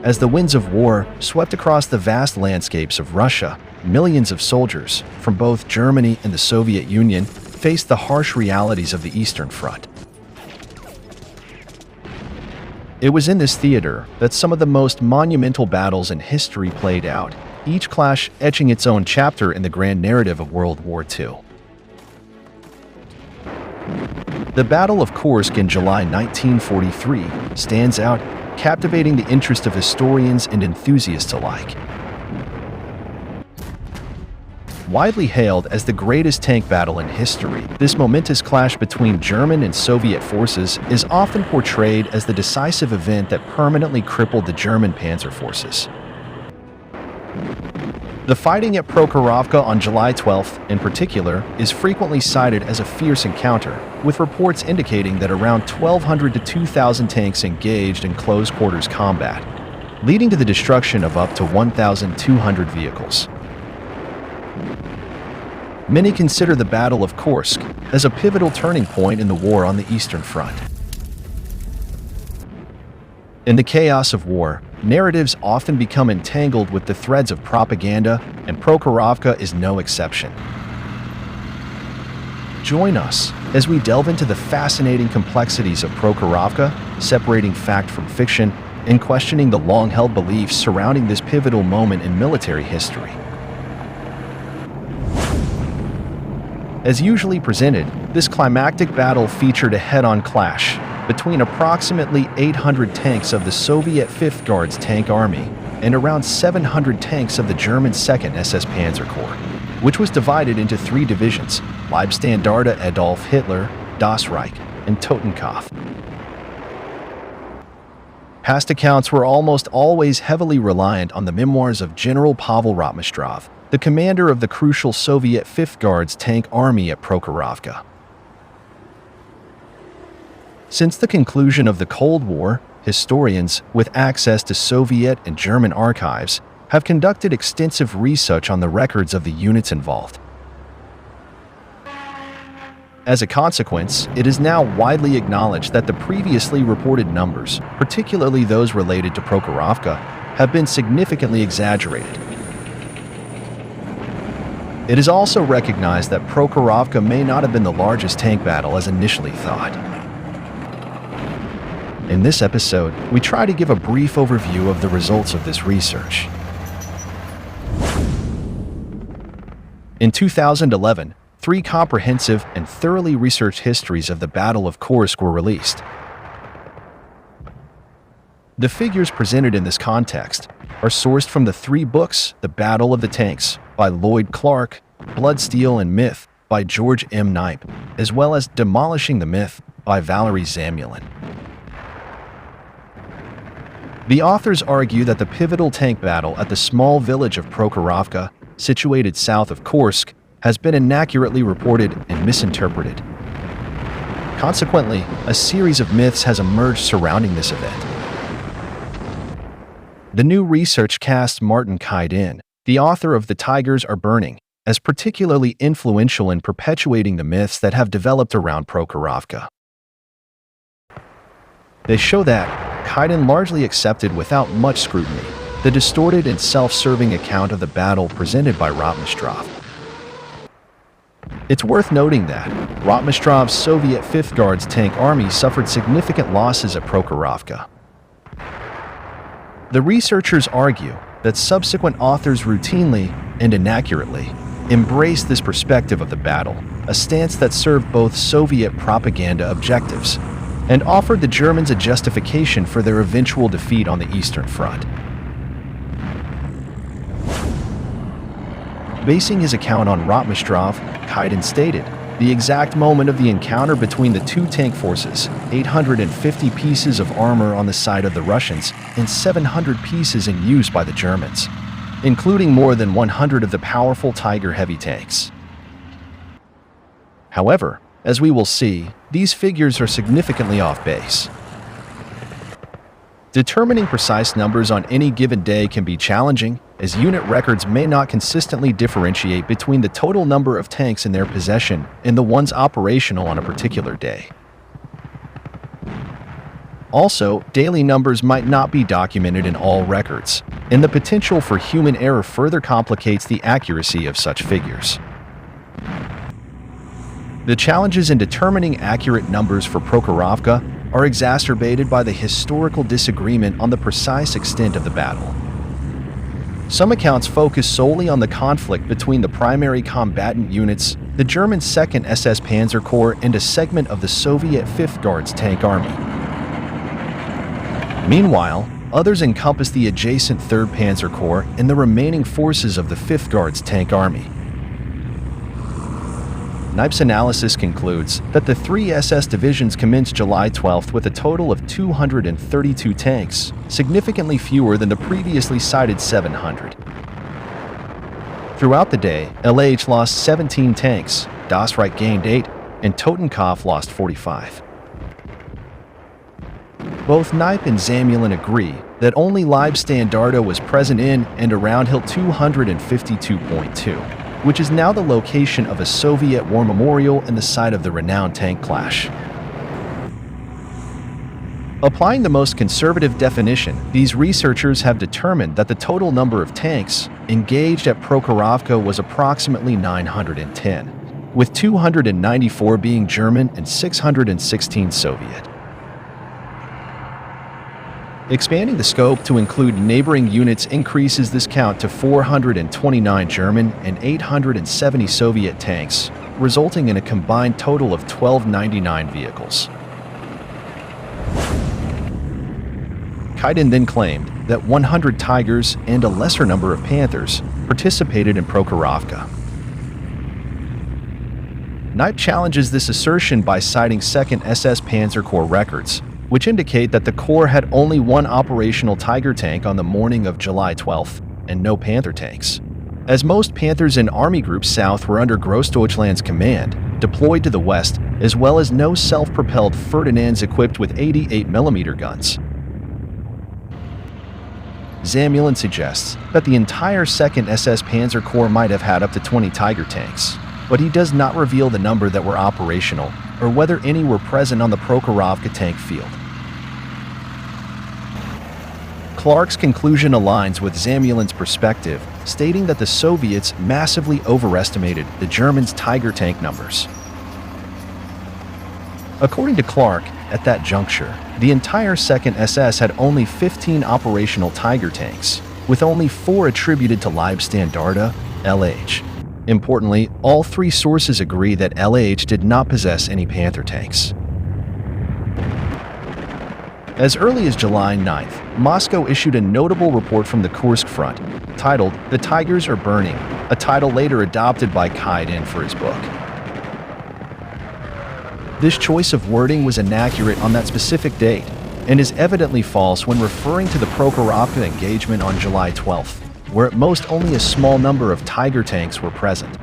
As the winds of war swept across the vast landscapes of Russia, millions of soldiers from both Germany and the Soviet Union faced the harsh realities of the Eastern Front. It was in this theater that some of the most monumental battles in history played out, each clash etching its own chapter in the grand narrative of World War II. The Battle of Kursk in July 1943 stands out, captivating the interest of historians and enthusiasts alike. Widely hailed as the greatest tank battle in history, this momentous clash between German and Soviet forces is often portrayed as the decisive event that permanently crippled the German Panzer forces. The fighting at Prokhorovka on July 12th, in particular, is frequently cited as a fierce encounter, with reports indicating that around 1,200 to 2,000 tanks engaged in close-quarters combat, leading to the destruction of up to 1,200 vehicles. Many consider the Battle of Kursk as a pivotal turning point in the war on the Eastern Front. In the chaos of war, narratives often become entangled with the threads of propaganda, and Prokhorovka is no exception. Join us as we delve into the fascinating complexities of Prokhorovka, separating fact from fiction, and questioning the long-held beliefs surrounding this pivotal moment in military history. As usually presented, this climactic battle featured a head-on clash between approximately 800 tanks of the Soviet 5th Guards Tank Army and around 700 tanks of the German 2nd SS Panzer Corps, which was divided into three divisions: Leibstandarte Adolf Hitler, Das Reich, and Totenkopf. Past accounts were almost always heavily reliant on the memoirs of General Pavel Rotmistrov, the commander of the crucial Soviet 5th Guards Tank Army at Prokhorovka. Since the conclusion of the Cold War, historians with access to Soviet and German archives have conducted extensive research on the records of the units involved. As a consequence, it is now widely acknowledged that the previously reported numbers, particularly those related to Prokhorovka, have been significantly exaggerated. It is also recognized that Prokhorovka may not have been the largest tank battle as initially thought. In this episode, we try to give a brief overview of the results of this research. In 2011, 3 comprehensive and thoroughly researched histories of the Battle of Kursk were released. The figures presented in this context are sourced from the 3 books: The Battle of the Tanks by Lloyd Clark, Blood, Steel, and Myth by George M. Knipe, as well as Demolishing the Myth by Valery Zamulin. The authors argue that the pivotal tank battle at the small village of Prokhorovka, situated south of Kursk, has been inaccurately reported and misinterpreted. Consequently, a series of myths has emerged surrounding this event. The new research casts Martin Kaiden, the author of The Tigers Are Burning, as particularly influential in perpetuating the myths that have developed around Prokhorovka. They show that Kaiden largely accepted without much scrutiny the distorted and self-serving account of the battle presented by Rotmistrov. It's worth noting that Rotmistrov's Soviet 5th Guards Tank Army suffered significant losses at Prokhorovka. The researchers argue that subsequent authors routinely and inaccurately embrace this perspective of the battle, a stance that served both Soviet propaganda objectives and offered the Germans a justification for their eventual defeat on the Eastern Front. Basing his account on Rotmistrov, Kaiden stated, "The exact moment of the encounter between the 2 tank forces, 850 pieces of armor on the side of the Russians and 700 pieces in use by the Germans, including more than 100 of the powerful Tiger heavy tanks." However, as we will see, these figures are significantly off base. Determining precise numbers on any given day can be challenging, as unit records may not consistently differentiate between the total number of tanks in their possession and the ones operational on a particular day. Also, daily numbers might not be documented in all records, and the potential for human error further complicates the accuracy of such figures. The challenges in determining accurate numbers for Prokhorovka are exacerbated by the historical disagreement on the precise extent of the battle. Some accounts focus solely on the conflict between the primary combatant units, the German 2nd SS Panzer Corps, and a segment of the Soviet 5th Guards Tank Army. Meanwhile, others encompass the adjacent 3rd Panzer Corps and the remaining forces of the 5th Guards Tank Army. Knipes' analysis concludes that the three SS divisions commenced July 12th with a total of 232 tanks, significantly fewer than the previously cited 700. Throughout the day, LH lost 17 tanks, Das Reich gained 8, and Totenkopf lost 45. Both Knipe and Zamulin agree that only Leibstandarte was present in and around Hill 252.2. which is now the location of a Soviet war memorial and the site of the renowned tank clash. Applying the most conservative definition, these researchers have determined that the total number of tanks engaged at Prokhorovka was approximately 910, with 294 being German and 616 Soviet. Expanding the scope to include neighboring units increases this count to 429 German and 870 Soviet tanks, resulting in a combined total of 1,299 vehicles. Kaiden then claimed that 100 Tigers and a lesser number of Panthers participated in Prokhorovka. Knipe challenges this assertion by citing 2nd SS Panzer Corps records, which indicate that the Corps had only one operational Tiger tank on the morning of July 12th, and no Panther tanks. As most Panthers in Army Group South were under Grossdeutschland's command, deployed to the west, as well as no self-propelled Ferdinands equipped with 88mm guns. Zamulin suggests that the entire 2nd SS Panzer Corps might have had up to 20 Tiger tanks, but he does not reveal the number that were operational or whether any were present on the Prokhorovka tank field. Clark's conclusion aligns with Zamulin's perspective, stating that the Soviets massively overestimated the Germans' Tiger tank numbers. According to Clark, at that juncture, the entire 2nd SS had only 15 operational Tiger tanks, with only 4 attributed to Leibstandarte, LH. Importantly, all three sources agree that LH did not possess any Panther tanks. As early as July 9th, Moscow issued a notable report from the Kursk front, titled "The Tigers Are Burning," a title later adopted by Kaiden for his book. This choice of wording was inaccurate on that specific date, and is evidently false when referring to the Prokhorovka engagement on July 12th. Where at most only a small number of Tiger tanks were present.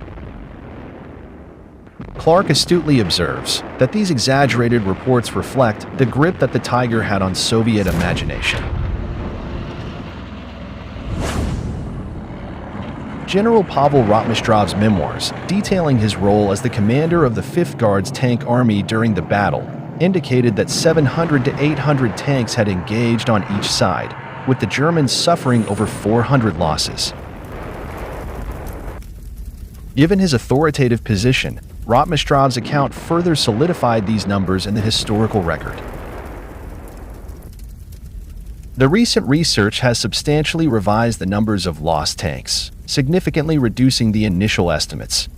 Clark astutely observes that these exaggerated reports reflect the grip that the Tiger had on Soviet imagination. General Pavel Rotmistrov's memoirs, detailing his role as the commander of the 5th Guards Tank Army during the battle, indicated that 700 to 800 tanks had engaged on each side, with the Germans suffering over 400 losses. Given his authoritative position, Rotmistrov's account further solidified these numbers in the historical record. The recent research has substantially revised the numbers of lost tanks, significantly reducing the initial estimates.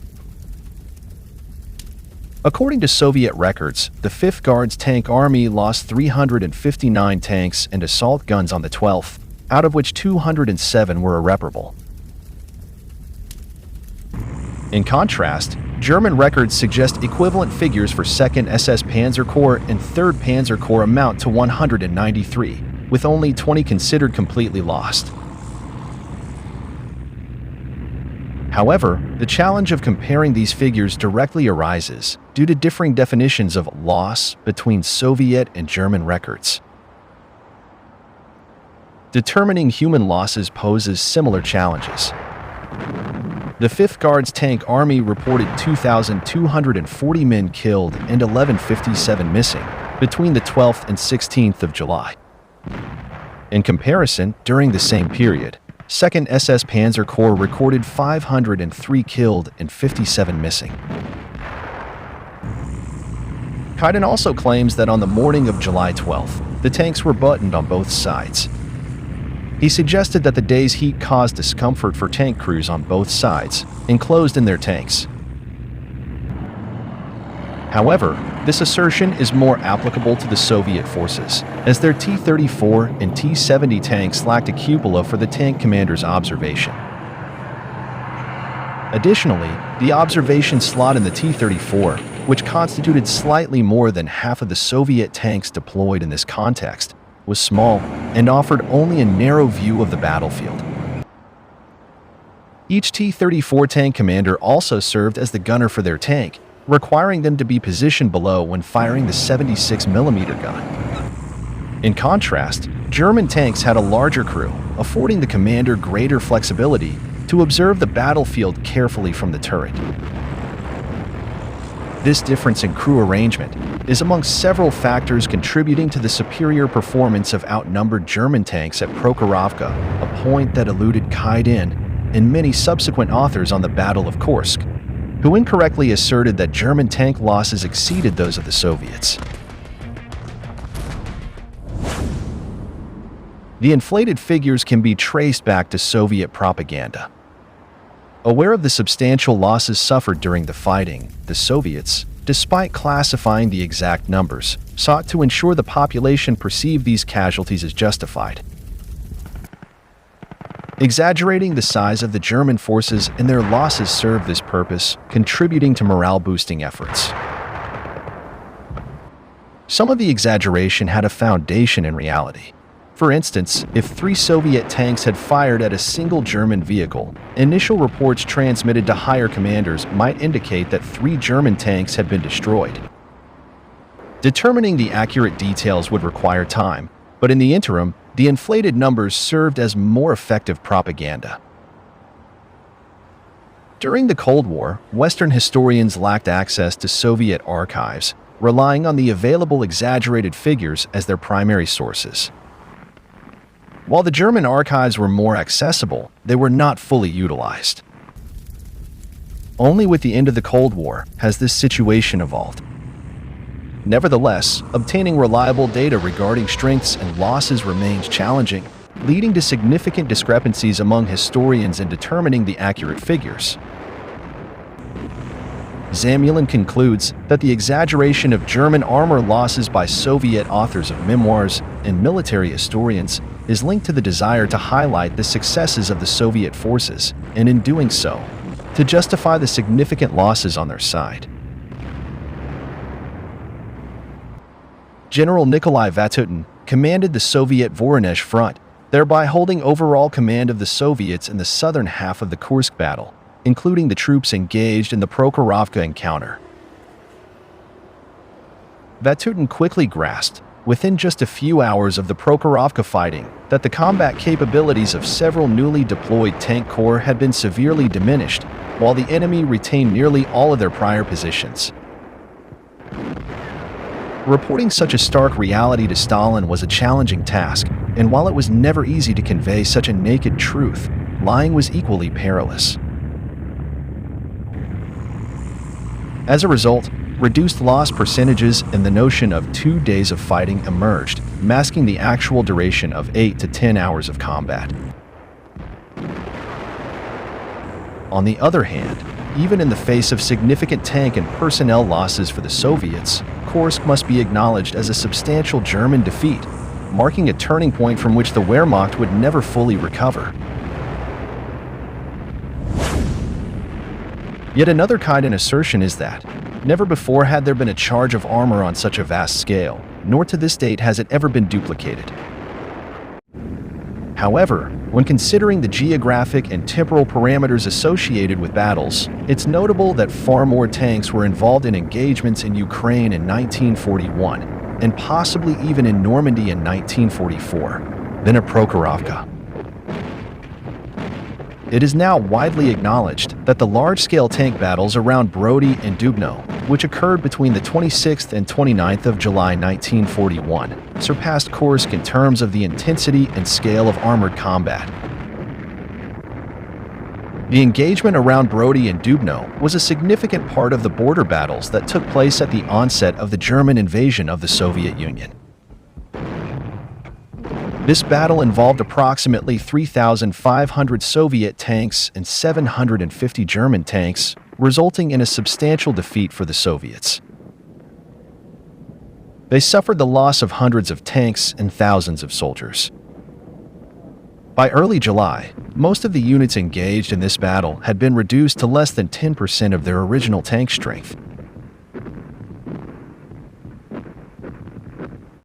According to Soviet records, the 5th Guards Tank Army lost 359 tanks and assault guns on the 12th, out of which 207 were irreparable. In contrast, German records suggest equivalent figures for 2nd SS Panzer Corps and 3rd Panzer Corps amount to 193, with only 20 considered completely lost. However, the challenge of comparing these figures directly arises due to differing definitions of loss between Soviet and German records. Determining human losses poses similar challenges. The 5th Guards Tank Army reported 2,240 men killed and 1,157 missing, between the 12th and 16th of July. In comparison, during the same period, 2nd SS Panzer Corps recorded 503 killed and 57 missing. Cited also claims that on the morning of July 12th, the tanks were buttoned on both sides. He suggested that the day's heat caused discomfort for tank crews on both sides, enclosed in their tanks. However, this assertion is more applicable to the Soviet forces, as their T-34 and T-70 tanks lacked a cupola for the tank commander's observation. Additionally, the observation slot in the T-34, which constituted slightly more than half of the Soviet tanks deployed in this context, was small and offered only a narrow view of the battlefield. Each T-34 tank commander also served as the gunner for their tank, requiring them to be positioned below when firing the 76mm gun. In contrast, German tanks had a larger crew, affording the commander greater flexibility to observe the battlefield carefully from the turret. This difference in crew arrangement is among several factors contributing to the superior performance of outnumbered German tanks at Prokhorovka, a point that eluded Cited and many subsequent authors on the Battle of Kursk, who incorrectly asserted that German tank losses exceeded those of the Soviets. The inflated figures can be traced back to Soviet propaganda. Aware of the substantial losses suffered during the fighting, the Soviets, despite classifying the exact numbers, sought to ensure the population perceived these casualties as justified. Exaggerating the size of the German forces and their losses served this purpose, contributing to morale-boosting efforts. Some of the exaggeration had a foundation in reality. For instance, if 3 Soviet tanks had fired at a single German vehicle, initial reports transmitted to higher commanders might indicate that 3 German tanks had been destroyed. Determining the accurate details would require time, but in the interim, the inflated numbers served as more effective propaganda. During the Cold War, Western historians lacked access to Soviet archives, relying on the available exaggerated figures as their primary sources. While the German archives were more accessible, they were not fully utilized. Only with the end of the Cold War has this situation evolved. Nevertheless, obtaining reliable data regarding strengths and losses remains challenging, leading to significant discrepancies among historians in determining the accurate figures. Zamulin concludes that the exaggeration of German armor losses by Soviet authors of memoirs and military historians is linked to the desire to highlight the successes of the Soviet forces, and in doing so, to justify the significant losses on their side. General Nikolai Vatutin commanded the Soviet Voronezh front, thereby holding overall command of the Soviets in the southern half of the Kursk battle, including the troops engaged in the Prokhorovka encounter. Vatutin quickly grasped, within just a few hours of the Prokhorovka fighting, that the combat capabilities of several newly deployed tank corps had been severely diminished, while the enemy retained nearly all of their prior positions. Reporting such a stark reality to Stalin was a challenging task, and while it was never easy to convey such a naked truth, lying was equally perilous. As a result, reduced loss percentages and the notion of 2 days of fighting emerged, masking the actual duration of 8 to 10 hours of combat. On the other hand, even in the face of significant tank and personnel losses for the Soviets, Kursk must be acknowledged as a substantial German defeat, marking a turning point from which the Wehrmacht would never fully recover. Yet another kind of assertion is that never before had there been a charge of armor on such a vast scale, nor to this date has it ever been duplicated. However, when considering the geographic and temporal parameters associated with battles, it's notable that far more tanks were involved in engagements in Ukraine in 1941, and possibly even in Normandy in 1944, than at Prokhorovka. It is now widely acknowledged that the large-scale tank battles around Brody and Dubno which occurred between the 26th and 29th of July 1941, surpassed Kursk in terms of the intensity and scale of armored combat. The engagement around Brody and Dubno was a significant part of the border battles that took place at the onset of the German invasion of the Soviet Union. This battle involved approximately 3,500 Soviet tanks and 750 German tanks, resulting in a substantial defeat for the Soviets. They suffered the loss of hundreds of tanks and thousands of soldiers. By early July, most of the units engaged in this battle had been reduced to less than 10% of their original tank strength,